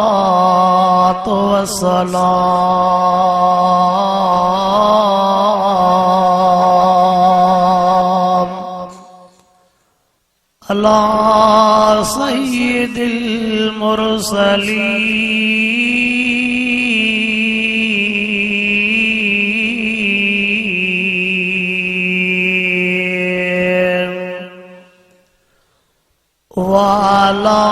वस्सलातु वस्सलाम अला सय्यिदिल मुरसलीन वाला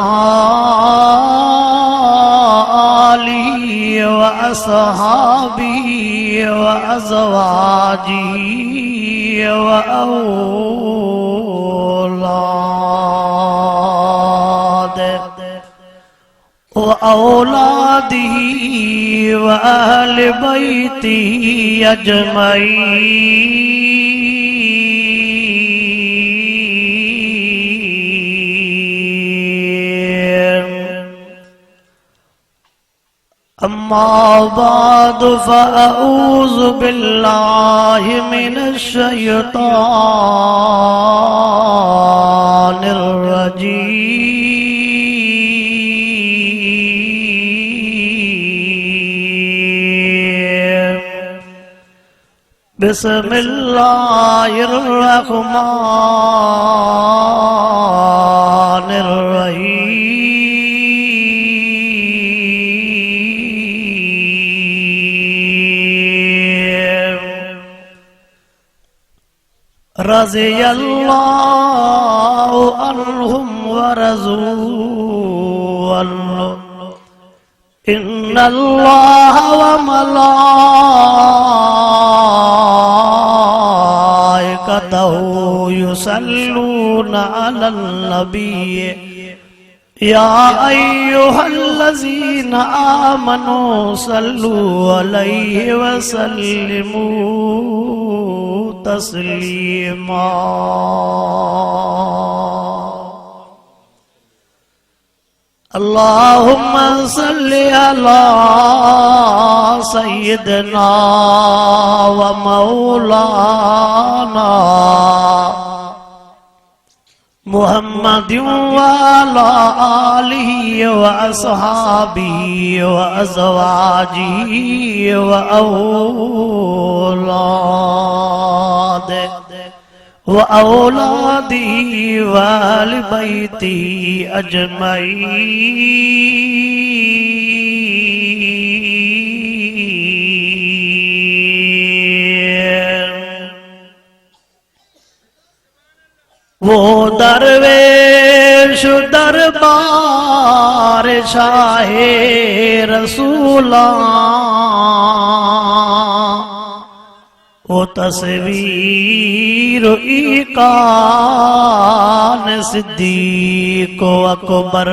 आली व असहाबी व अज़वाजी व औलादी व अहल बैती अजमईन। अम्मा बाद फ़अऊज़ु बिल्लाहि मिनश शैतानिर रजीम। बिस्मिल्लाहिर रहमानिर रहीम। रज़ियल्लाहु अन्हुम व रज़ू अन्हु। इन्नल्लाह व मलाइकतहु युसल्लूना अलन नबी या अय्युहल्लज़ीना आमनू सल्लू अलैहि व सल्लिमू तस्लीमा। अल्लाहुम्मा सल्लि अला सय्यिदना व मौलाना मुहम्मदिन व अला आलिहि व अस्हाबिहि व अज़वाजिहि व औलादी व अहल बैती अजमईन। वो दरवेश दरबार शाहे रसूला वो तस्वीर ईकान सिद्दीक़ अकबर।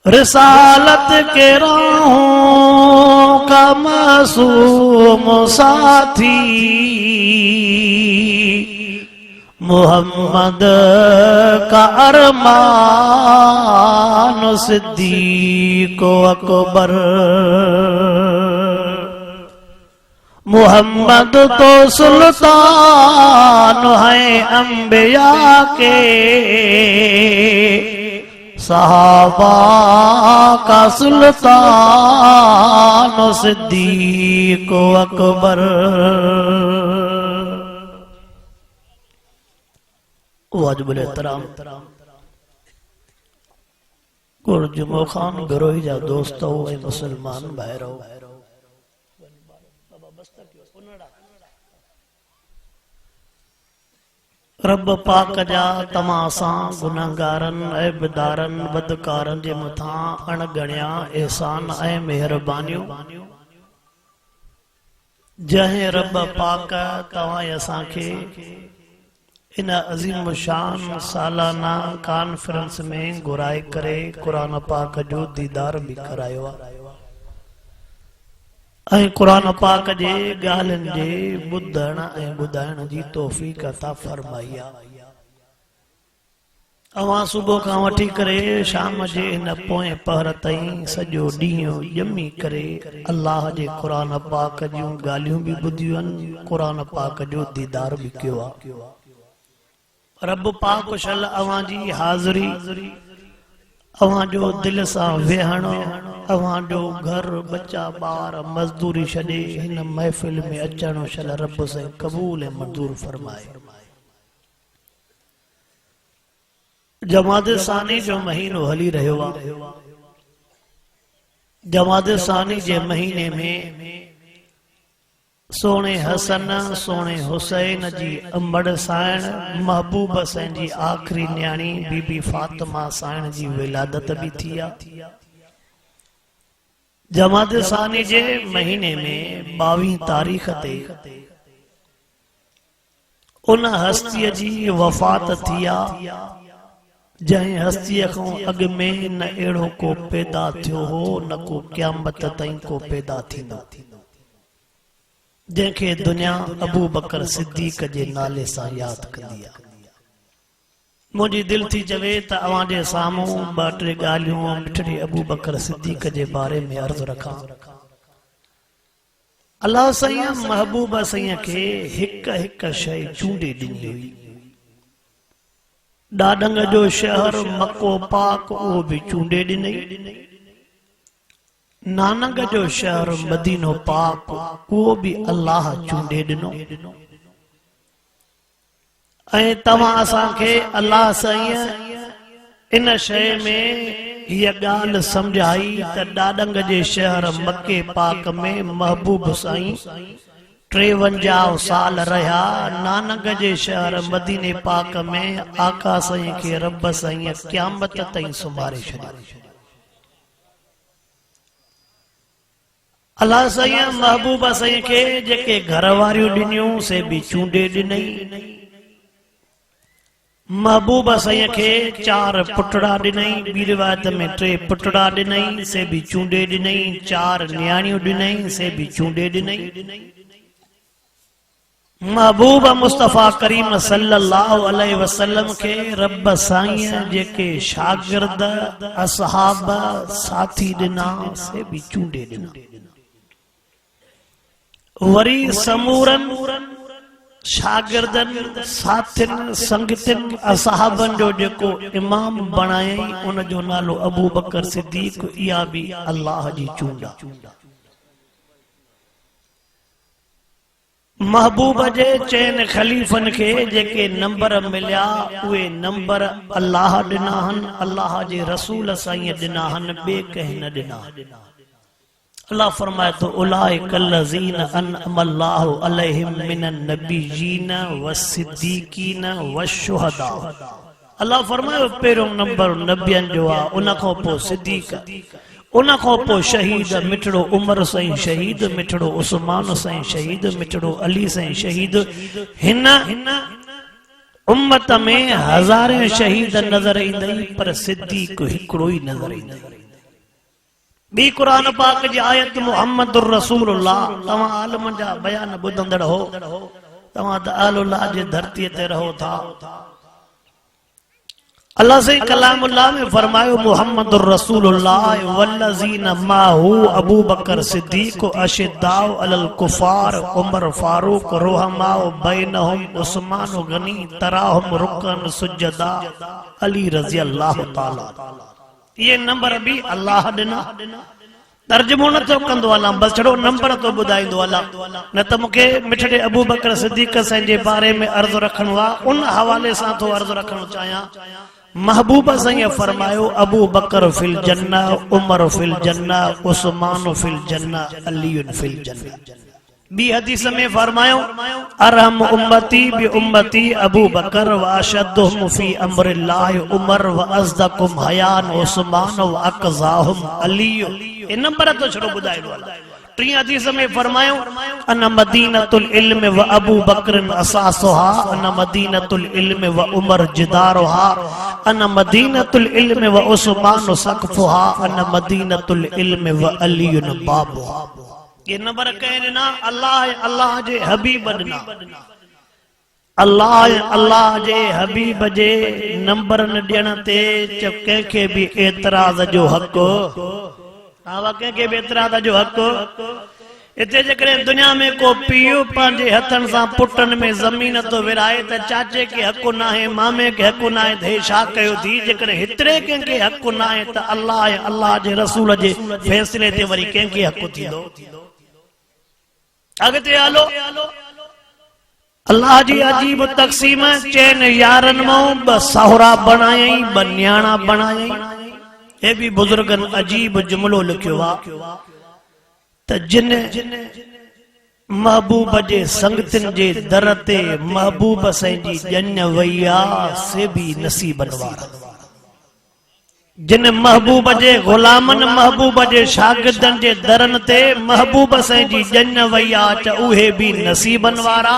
रिसालत के राहों का मासूम साथी मुहम्मद का अरमान सिद्दीक़ अकबर। मुहम्मद तो सुल्तान है अंबिया के, सहाबा का सुल्तान सिद्दीक़ अकबर। वाजिबुल एहतराम गुरजुमो खान बिरोही जा दोस्तों मुसलमान भाईरो रब पाक जा तमासा गुनाहगारन ऐबदारन बदकारन जे मथा अणगणिया एहसान ऐं मेहरबानियूं जहे रब पाक तवां असांखे इन अज़ीम शान सालाना कॉन्फ्रेंस में घुराए करे कुरान पाक जो दीदार भी करायो ऐं कुरान पाक जे ॻाल्हियुनि जे ॿुधण ऐं ॿुधाइण जी तौफ़ीक़ अता फरमाई आहे। अवां सुबुह खां वठी करे शाम जे हिन पोएं पहर ताईं सॼो ॾींहुं ॼमी करे अल्लाह जे कुरान पाक जूं ॻाल्हियूं बि ॿुधियूं आहिनि, कुरान पाक जो दीदार बि कयो आहे। रब पाक शल अवां जी हाज़िरी, अवां जो दिल सां वेहणो, अवां जो घर बच्चा ॿार मज़दूरी छॾे हिन महफ़िल में अचणो शल रब से क़बूल ऐं मंज़ूर फरमाए। जमाद सानी जो महीनो हली रहियो आहे। जमाद सानी जे महीने में सोने हसन सोने हुसैन जी अंबड़ साइण महबूब साईं जी आखिरी न्याणी बीबी फातिमा साइण जी विलादत भी थी आहे। जमाद सानी जे महीने में 22 तारीख ते उन हस्तीअ जी वफ़ात थी आहे जंहिं हस्तीअ खां अॻ में न अहिड़ो को पैदा थियो हो न को क़यामत ताईं को पैदा थींदो, जंहिंखे दुनिया अबू बकर सिद्दीक जे नाले सां याद कंदी आहे। मुंहिंजी दिल थी चवे त अवां जे साम्हूं 2-3 ॻाल्हियूं मिठड़े अबू बकर सिद्दीक जे बारे में अर्ज़ रखां। अल्लाह साईं महबूब साईं खे हिक हिक शइ चूंडे ॾिनी हुई। ॾाॾंग जो शहर मक्को पाक उहो बि चूंडे ॾिनई, नानक जो शहर मदीनो पाक उहो भी अल्लाह चूंडे ॾिनो। ऐं तव्हां असांखे अल्लाह साईं इन शइ में हीअ ॻाल्हि सम्झाई त ॾाॾंग जे शहर मक्के पाक में महबूब साईं 53 साल रहिया, नानक जे शहर मदीने पाक में आका साईं खे रब साईं क़यामत ताईं संभारे छॾियो। अल्लाह साईं महबूबा साईं के जेके घर वारियूं ॾिनियूं से भी चूंडे ॾिनई। महबूबा साईं के 4 पुटड़ा ॾिनई, ॿी रिवायत में 3 पुटड़ा ॾिनई से भी चूंडे ॾिनई, 4 न्याणियूं ॾिनई से भी चूंडे ॾिनई। महबूबा मुस्तफा करीम सल्लल्लाहु अलैहि वसल्लम के रब साईं जेके शागिर्द असहाब साथी ॾिना से भी चूंडे ॾिना। वरी समूरन शागिर्दन साथिन संगतिन असहाबन जो जेको इमाम बणाई उन जो नालो अबू बकर सिद्दीक, इहा भी अल्लाह जी चूंडा। महबूब जे चैन खलीफन के जेके नंबर मिलिया उहे नंबर अल्लाह ॾिना हन, अल्लाह जे रसूल साईं ॾिना हन, ॿिए कंहिं न ॾिना। अल्लाह फरमाए तो उलाइक लज़ीन अनअमल्लाहु अलैहिम मिनन नबिय्यीन वस्सिद्दीकीन वश्शुहदा। अल्लाह फरमाए पहिरियों नंबर नबियन जो आहे, उन खां पोइ सिद्दीक, उन खां पोइ शहीद, मिठड़ो उमर साईं शहीद, मिठड़ो उस्मान साईं शहीद, मिठड़ो अली साईं शहीद। हिन उम्मत में हज़ारे शहीद नजर ईंदई पर सिद्दीक हिकिड़ो ही नजर ईंदई। बी कुरान पाक जी आयत मुहम्मदुर रसूलुल्लाह, तव्हां आलम जा बयान ॿुधंदड़ हो, तव्हां त अल्लाह जे धरतीअ ते रहो था। अल्लाह से कलामुल्लाह में फरमायो मुहम्मदुर रसूलुल्लाह वल्लज़ीना माहू अबू बकर सिद्दीक अशिद्दाउ अलल कुफार उमर फारूक रुहमाउ बैनहुम उस्मान गनी तराहुम रुकन सुजदा अली रज़ी अल्लाह ताला। ये नंबर भी अल्लाह ॾिना। तर्जुमो न तो कंदो अला, बस छड़ो नंबर तो ॿुधाईंदो अला, न त मूंखे मिठड़े अबू बकर सिद्दीक साईं जे बारे में अर्ज़ रखणो आहे, उन हवाले सां तो अर्ज़ रखणो चाहियां। महबूब साईं फरमायो अबू बकर फिल जन्ना, उमर फिल जन्ना, उस्मान फिल जन्ना, अली फिल जन्ना। बी हदीस में फरमायो अरहम उम्मती बि उम्मती अबू बकर व अशद्दुहुम फी अम्रिल्लाह उमर व अज़दकुम हयान उस्मान व अक़ज़ाहुम अली। ए नंबर तो छड़ो बुधाइदो अल्लाह। टी हदीस में फरमायो अन मदीनतुल इल्म व अबू बकर असासुहा अन मदीनतुल इल्म व उमर जिदारुहा अन मदीनतुल इल्म व उस्मान सक़फुहा अन मदीनतुल इल्म व अली बाबुहा। ये नंबर कहने ना अल्लाह अल्लाह जे हबीब ना अल्लाह जे हबीब जे नंबर न ॾियण ते कंहिंखे बि एतराज़ जो हक़ आवा कंहिंखे बि एतराज़ जो हक़ इते जेकॾहिं दुनिया में को पीउ पंहिंजे हथनि सां पुटनि में ज़मीन तो विराए त चाचे के हक़ न आहे मामे के हक़ न आहे त हे छा कयो थी। जेकॾहिं हेतिरे कंहिंखे हक़ न आहे त अल्लाह जे रसूल जे फ़ैसिले ते वरी कंहिंखे हक़ थींदो। अगते हलो अल्लाह जी अजीब तक़सीम चैन यारन मो ब साहुरा बनायई ब न्याणा बनायई। ए भी बुजुर्गन अजीब जुमलो लिखियो आ त जिन महबूब जे संगतिन जे दर ते महबूब साईं जी ॼञ वई आ से भी नसीबन वारा। जिन महबूब जे गुलामन महबूब जे शागिर्दन जे दरन ते महबूब साईं जी ॼञ वई आ त उहे भी नसीबन वारा।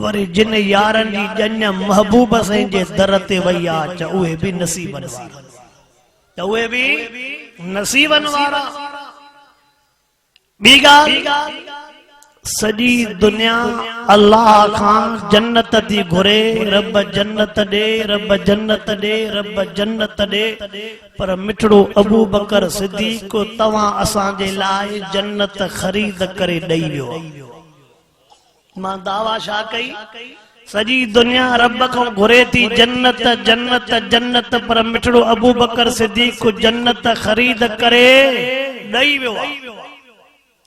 वरी जिन यारन जी ॼञ महबूब साईं जे दर ते वई आ त उहे भी नसीबन वारा त उहे भी नसीबन वारा। ॿी ॻाल्हि सॼी दुनिया अल्लाह खां जन्नत थी घुरे रब जन्नत ॾे रब जन्नत ॾे रब जन्नत ॾे पर मिठड़ो अबू बकर सिद्दीक़ तव्हां असांजे लाइ जन्नत ख़रीद करे ॾेई वियो। मां दावा छा कई सॼी दुनिया रब खां घुरे थी जन्नत जन्नत जन्नत पर मिठड़ो अबू बकर सिद्दीक़ जन्नत ख़रीद करे ॾेई वियो।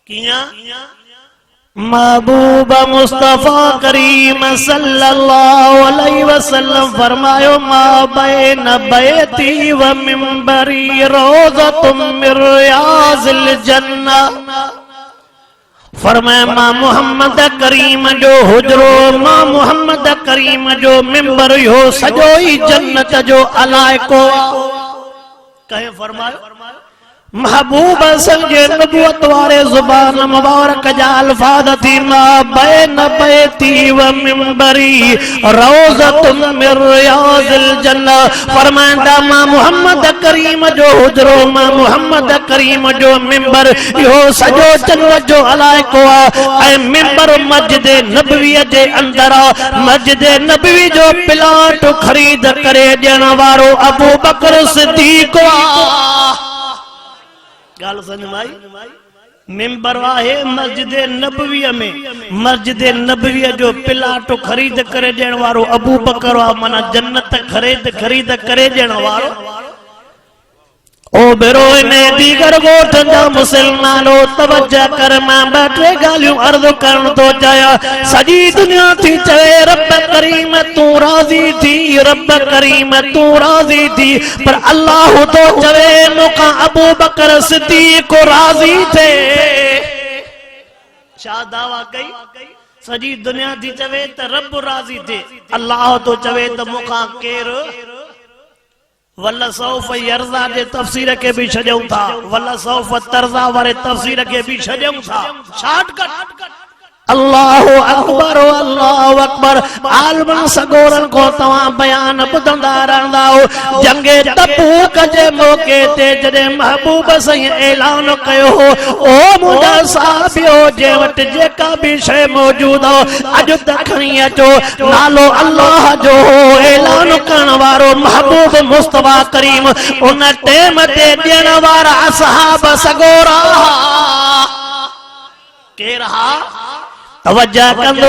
कियां महबूब मुस्तफा करीम सल्लल्लाहु अलैहि वसल्लम फरमायो मा बैन बैती व मिंबरी रोज़तुम मिन रियाज़िल जन्नह। फरमाया मां मोहम्मद करीम जो हुजरो मां मोहम्मद करीम जो मिंबर हो सॼो ई जन्नत जो अलाइको। कहे फरमायो महबूब संगे नबूवत वारे जुबान मुबारक जा अल्फाज थी मा बैन बैती व मिंबरी रोज़तुम मिन रियाज़िल जन्नह। फरमांदा मां मोहम्मद करीम जो हुजरो मां मोहम्मद करीम जो मिंबर इहो सॼो जन्नत जो अलाइको आहे ऐं मिंबर मस्जिद नबवी जे अंदर मस्जिद नबवी जो प्लाट ख़रीद करे ॾियण वारो अबू बकर सिद्दीक़ आहे। गाल समझ में आई मिंबर आहे मस्जिद नबवी में मस्जिद नबवी जो प्लाट ख़रीद करे ॾियण वारो अबू बकर आहे। माना जन्नत ख़रीद करे ॾियण वारो। ओ बेरो ने दीगर गोठ जा मुसलमानो तवज्जो कर मां ॿ टे ॻाल्हियूं अर्ज़ करण थो चाहियां। सॼी दुनिया थी चवे रब करीम तूं राज़ी थी रब करीम तूं राज़ी थी पर अल्लाह तो चवे मूंखां अबू बकर सिद्दीक़ राज़ी थे। छा दावा कई सॼी दुनिया थी चवे त रब राज़ी थे अल्लाह तो चवे त मूंखां केर वल्ला सौफ यरज़ा जे तफसीर के भी छॾियूं था वल्ला सौफ तरज़ा वारे तफसीर के भी छॾियूं था। शॉर्टकट अल्लाहु अकबर आलमन सगोरन को तवां बयान ॿुधंदा रहंदा हो। जंगे तबूक जे मौके ते जॾहिं महबूब साईं ऐलान कयो हो ओ मुंहिंजा साहिबियो जे वटि जेका भी शइ मौजूद हो अॼु त खणी अचो। नालो अल्लाह जो ऐलान करण वारो महबूब मुस्तफा करीम उन टेम ते ॾियण वारा असहाब सगोरा केर हा तवज्जो कंदो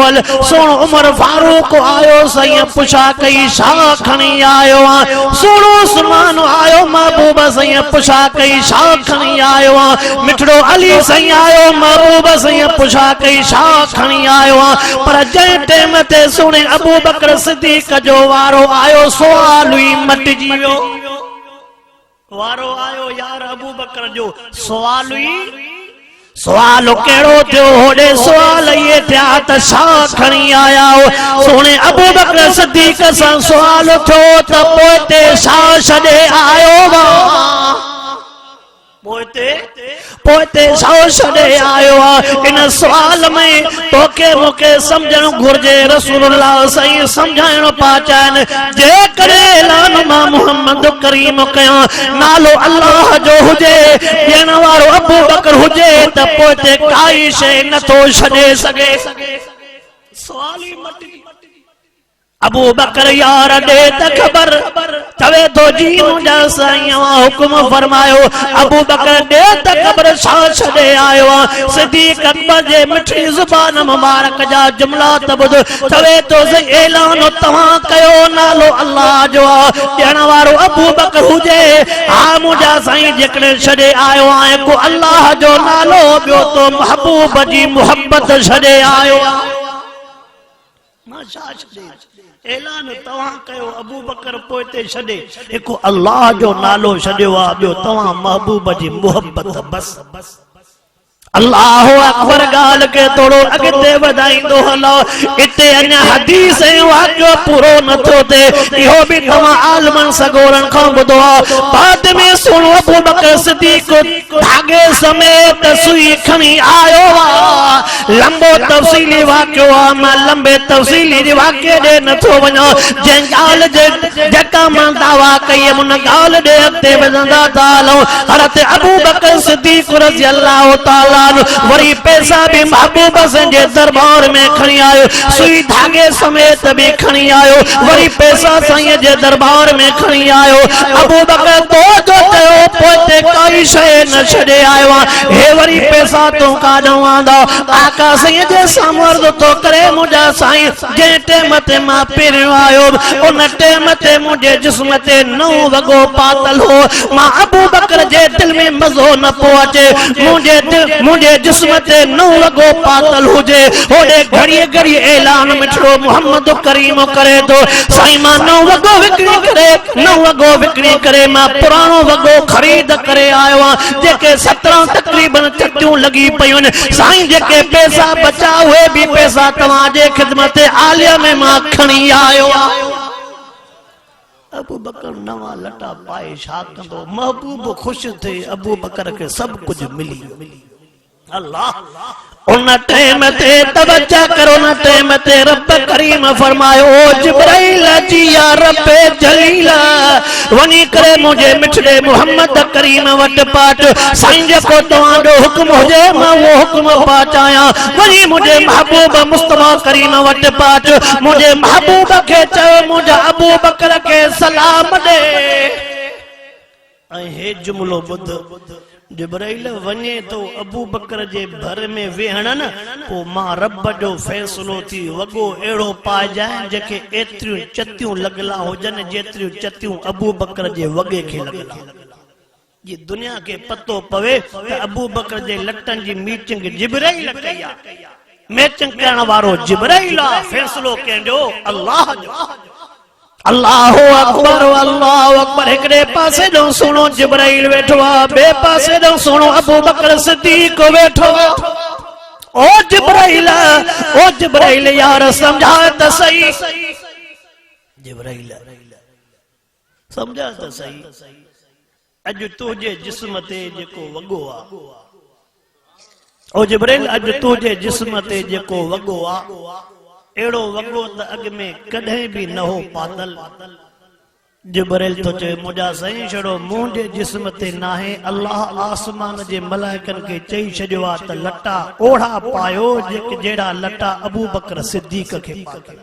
हल सोनो उमर फारूक आयो सही पुछा कई छा खणी आयो आ। सोनो उस्मान आयो महबूब सही पुछा कई छा खणी आयो आ। मिठड़ो अली सही आयो महबूब सही पुछा कई छा खणी आयो आ। पर जंहिं टाइम ते सोने अबू बकर सिद्दीक़ जो वारो आयो सुवाल ही मटिजी वियो। वारो आयो यार अबू बकर जो सुवाल ही सवाल केड़ो थियो होड़े सवाल ये थिया त छा खणी आया हो सोने अबू बकर सिद्दीक सां सवाल थियो त पोइते छा छॾे आयो वा पोइते छा छॾे आयो आ इन सवाल में तोखे मूंखे समझण घुर्जे रसूलुल्लाह साईं समझाइण पा चाहिनि जेकॾहिं ऐलान मां मुहम्मद करीम कयां नालो अल्लाह जो हुजे ॾियण वारो अबू बकर हुजे त पोइते काई शइ नथो छॾे सघे सवाल ई मटी अबू बकर यार दे त खबर चवे तो जी मुंहिंजा साईं हुक्म फरमायो अबू बकर दे त खबर छा छॾे आयो आहे सिद्दीक़ अकबर जे मिठी ज़ुबान मुबारक जा जुमला त ॿुध चवे तो ऐलान तव्हां कयो नालो अल्लाह जो ॾियण वारो अबू बकर हुजे हा मुंहिंजा साईं जेकॾहिं छॾे आयो आहे को अल्लाह जो नालो ॿियो तो महबूब जी मुहब्बत छॾे आयो ऐलान तव्हां कयो अबू बकर पोइते छॾे हिकु अल्लाह जो नालो छॾियो आहे ॿियो तव्हां महबूब जी मुहब्बत बस अल्लाह अकबर गाल के थोड़ो अगते वधाईंदो हलो इते अञा हदीस ऐं वाक़ियो पूरो नथो थे इहो भी तव्हां आलमन सगोरन खां ॿुधो बाद में सुनो अबू बकर सिद्दीक धागे समेत सुई खणी आयो लंबो तफसीली वाक़ियो मां लंबे तफसीली वाक़िए ॾे नथो वञा जंहिं ॻाल्हि जे जेका मां दावा कई उन ॻाल्हि ॾे अॻिते वधंदा था हलूं हज़रत अबू बकर सिद्दीक रज़ी अल्लाह ताला वरी पैसा भी महबूब जे दरबार में खणी आयो सुई धागे समेत भी खणी आयो वरी पैसा साईं जे दरबार में खणी आयो अबू बकर तो जो कयो पोइते काई शइ न छॾे आयो हे वरी पैसा तो काॾों आंदा आका साईं जे साम्हूं अर्ज़ तो करे मुंहिंजा साईं जंहिं टेम ते मां पहिरियों आयो उन टेम ते मुंहिंजे जिस्म ते नओं वॻो पातल हो मां अबू बकर जे दिल में मज़ो न पियो अचे मुझे जिस्म ते नौ वॻो पातल हुजे होॾे घड़ीअ घड़ीअ ऐलान मिठड़ो मुहम्मद करीम करे तो साईं मां नौ वॻो विकिणी करे मां पुराणो वॻो ख़रीद करे आयो आहियां जेके 17 तकरीबन चटियूं लॻी पयूं आहिनि साईं जेके पैसा बचा उहे भी पैसा तव्हांजे ख़िदमत आलिया में मां खणी आयो आहियां अबू बकर नवा लटा पाए छा कंदो महबूब खुश थे अबू बकर के सब कुछ मिली अल्लाह उन टाइम ते तवज्जो करो उन टाइम ते रब करीम फरमायो जिब्राइल जी या रब जलील वनी करे मुझे मिठड़े मोहम्मद करीम वट पाट साईं जेको तव्हां जो हुक्म हुजे मां वो हुक्म पाचाया वनी मुझे महबूब मुस्तफा करीम वट पाट मुझे महबूब के चयो मुझे अबू बकर के सलाम दे हे जुमलो बुध जिब्राइल वने तो अबू बकर जे भर में वेहण न पो मां रब जो फैसलो थी वगो एड़ो पाए जाए जेके एतिरियूं चतियूं लगला होजन जेतिरियूं चतियूं अबू बकर जे वगे खे लगला ये दुनिया के पतो पवे त अबू बकर जे लटन जी मीटिंग जिब्राइल कई आ मैचिंग करण वारो जिब्राइल आ फैसलो कंदो अल्लाह जो अल्लाह अकबर एकड़े पासे जो सुनो जिब्राइल वेठो बे पासे जो सुनो अबू बकर सिद्दीक वेठो ओ जिब्राइल यार समझा त सही जिब्राइल समझा त सही अज तुझे जिस्म ते जेको वगो आ ओ जिब्राइल अज तुझे जिस्म ते जेको वगो आ एड़ो वगो त अग में कदे भी न हो पातल जिब्राइल तो चे मुझा सही छड़ो मुंहिंजे जिस्म ते नाहे अल्लाह आसमान जे मलाइकन के चई छड़ियो आ त लटा ओढ़ा पायो जेड़ा लटा अबू बकर सिद्दीक के पाके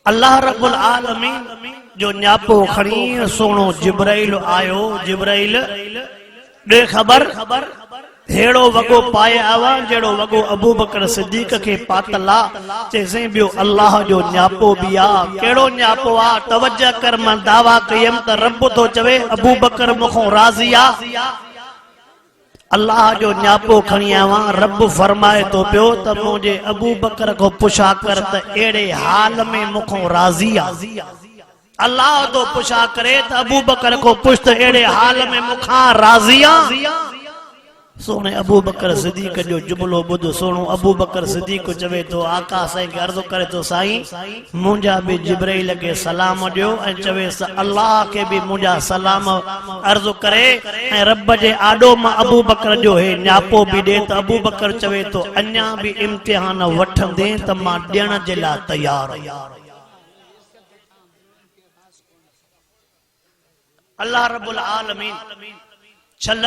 अल्लाह रब्बुल आलमीन जो न्यापो खणी सोनो जिब्राइल आयो जिब्राइल दे खबर हेड़ो वगो पाए आवा जेड़ो वगो अबू बकर सिद्दीक के पातला चेसे बियो अल्लाह जो न्यापो बिया केड़ो न्यापो आ तवज्जो कर मां दावा कयम त रब तो चवे अबू बकर मुखो राज़िया अल्लाह जो न्यापो खणी आवा रब फरमाए तो पियो त मुझे अबू बकर को पुछा कर त एड़े हाल में मुखो राज़िया अल्लाह तो पुछा करे त अबू बकर को पुछ त एड़े हाल में मुखा राज़िया सोने अबू बकर सिद्दीक जो जुमलो बुध सोनो अबू बकर सिद्दीक चवे तो आका साईं के अर्ज़ करे तो साईं मुंजा भी जिब्राइल के सलाम दियो ऐं चवे अल्लाह के भी मुंजा सलाम अर्ज़ करे ऐं रब जे आडो मां अबू बकर जो हे न्यापो भी दे त अबू बकर चवे तो अन्या भी इम्तिहान वठंदे त मां ॾियण जे लाइ तैयार अल्लाह रब्बुल आलमीन छल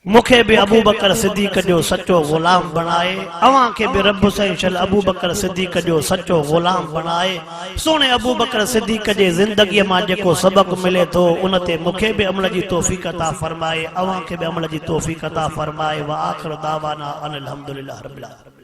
मुखे भी अबू बकर सिद्दीक जो सच्चो गुलाम बनाए अवां के भी रब साईं छल अबू बकर सिद्दीक जो सच्चो गुलाम बनाए सोने अबू बकर सिद्दीक जे जिंदगी मां जेको सबक मिले तो उन ते मुखे भी अमल जी तौफीक अता फरमाए अवां के भी अमल जी तौफीक अता फरमाए व आखिर दावाना अनिल हम्दुलिल्लाह रब्बिल आलमीन।